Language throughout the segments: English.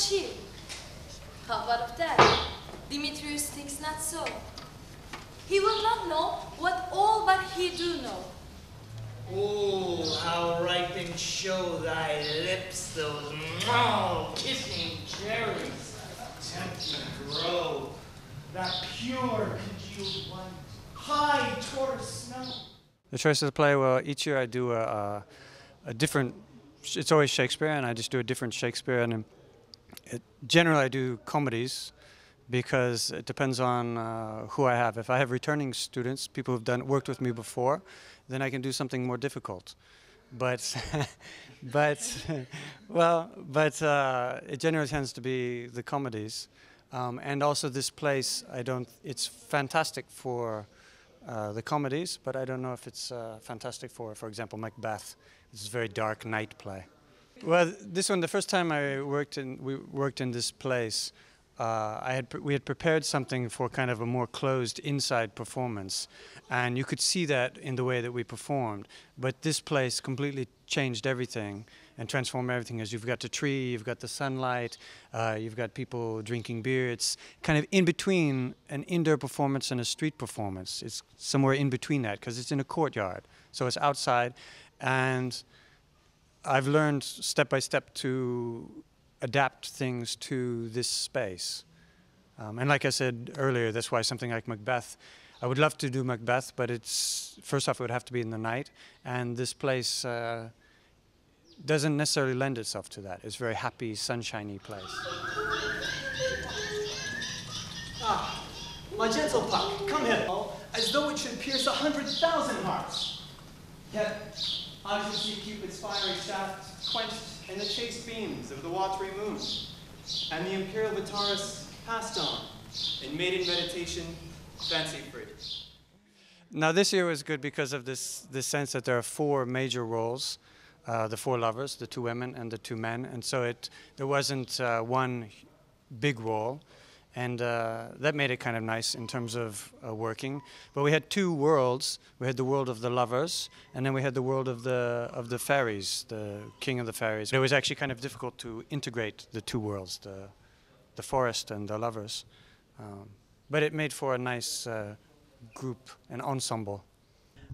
chill. How about that? Demetrius thinks not so. He will not know what all but he do know. Oh, how ripe and show thy lips, those kissing cherries. Tempting grow, that pure congealed white, high towards snow. The choice of the play, well, each year I do a different, it's always Shakespearean, I just do a different Shakespearean. And generally I do comedies because it depends on who I have. If I have returning students, people who've worked with me before, then I can do something more difficult. But, it generally tends to be the comedies. And also this place, it's fantastic for the comedies, but I don't know if it's fantastic for example, Macbeth. It's a very dark night play. Well, this one, the first time we worked in this place, we had prepared something for kind of a more closed inside performance, and you could see that in the way that we performed. But this place completely changed everything and transformed everything, as you've got the tree, you've got the sunlight, you've got people drinking beer. It's kind of in between an indoor performance and a street performance. It's somewhere in between that because it's in a courtyard, so it's outside. And I've learned step by step to adapt things to this space. And like I said earlier, that's why something like Macbeth, I would love to do Macbeth, but first off, it would have to be in the night. And this place doesn't necessarily lend itself to that. It's a very happy, sunshiny place. Ah, my gentle puck, come here, as though it should pierce 100,000 hearts. Yet, I should see Cupid's fiery shaft quenched in the chaste beams of the watery moon, and the imperial Vitaris passed on in maiden meditation, fancy-free. Now this year was good because of this sense that there are four major roles, the four lovers, the two women and the two men, and so there wasn't one big role, and that made it kind of nice in terms of working. But we had two worlds. We had the world of the lovers, and then we had the world of the fairies, the king of the fairies. It was actually kind of difficult to integrate the two worlds, the forest and the lovers. But it made for a nice group, an ensemble.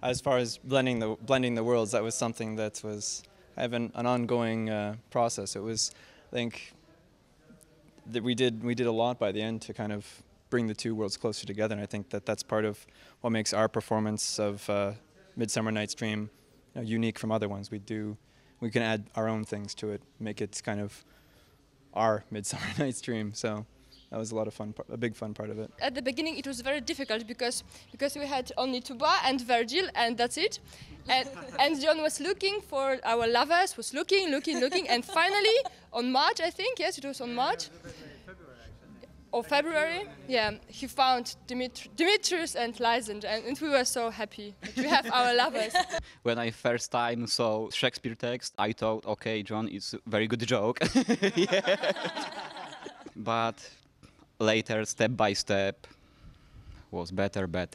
As far as blending the worlds, that was something that was kind of an ongoing process. It was, I think, that we did a lot by the end to kind of bring the two worlds closer together, and I think that's part of what makes our performance of Midsummer Night's Dream unique from other ones. We can add our own things to it, make it kind of our Midsummer Night's Dream. So that was a lot of fun, a big fun part of it. At the beginning it was very difficult because we had only tuba and Virgil, and that's it. And John was looking for our lovers, was looking, and finally on March, I think, yes, it was on March. Or February, yeah, he found Demetrius and Lysandre, and we were so happy that we have our lovers. When I first time saw Shakespeare text, I thought, okay, John, it's a very good joke. But later, step by step, was better, but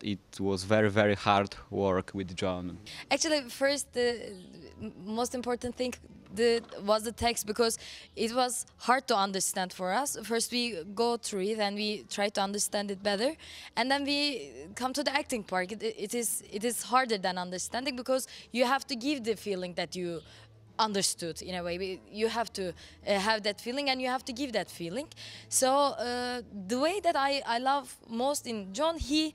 it was very, very hard work with John. Actually, first, the most important thing was the text, because it was hard to understand for us. First we go through it and we try to understand it better, and then we come to the acting part. It is harder than understanding, because you have to give the feeling that you understood in a way. You have to have that feeling and you have to give that feeling. So the way that I love most in John, he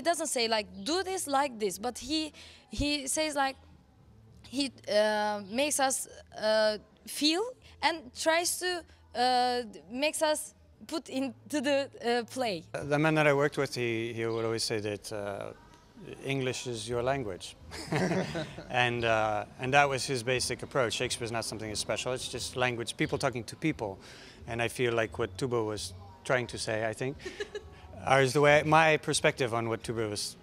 doesn't say like do this like this, but he says like he makes us feel and tries to makes us put into the play. The man that I worked with, he would always say that English is your language, and that was his basic approach. Shakespeare is not something special; it's just language, people talking to people, and I feel like what Tuba was trying to say, I think, is the way my perspective on what Tuba was,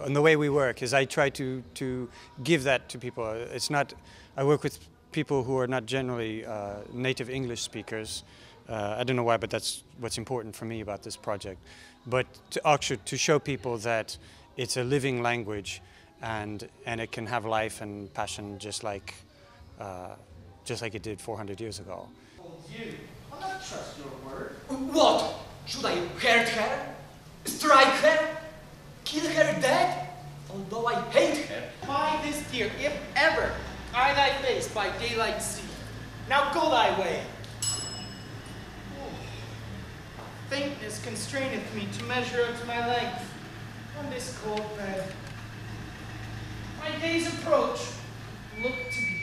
on the way we work, is I try to give that to people. It's not, I work with people who are not generally native English speakers. I don't know why, but that's what's important for me about this project. But to show people that it's a living language, and it can have life and passion just like just like it did 400 years ago. You, I'll not trust your word. What? Should I hurt her? Strike her? Kill her dead? Although I hate her. By this deer, if ever eye thy face by daylight see. Now go thy way. Faintness constraineth me to measure out my length on this cold bed. My days approach, look to be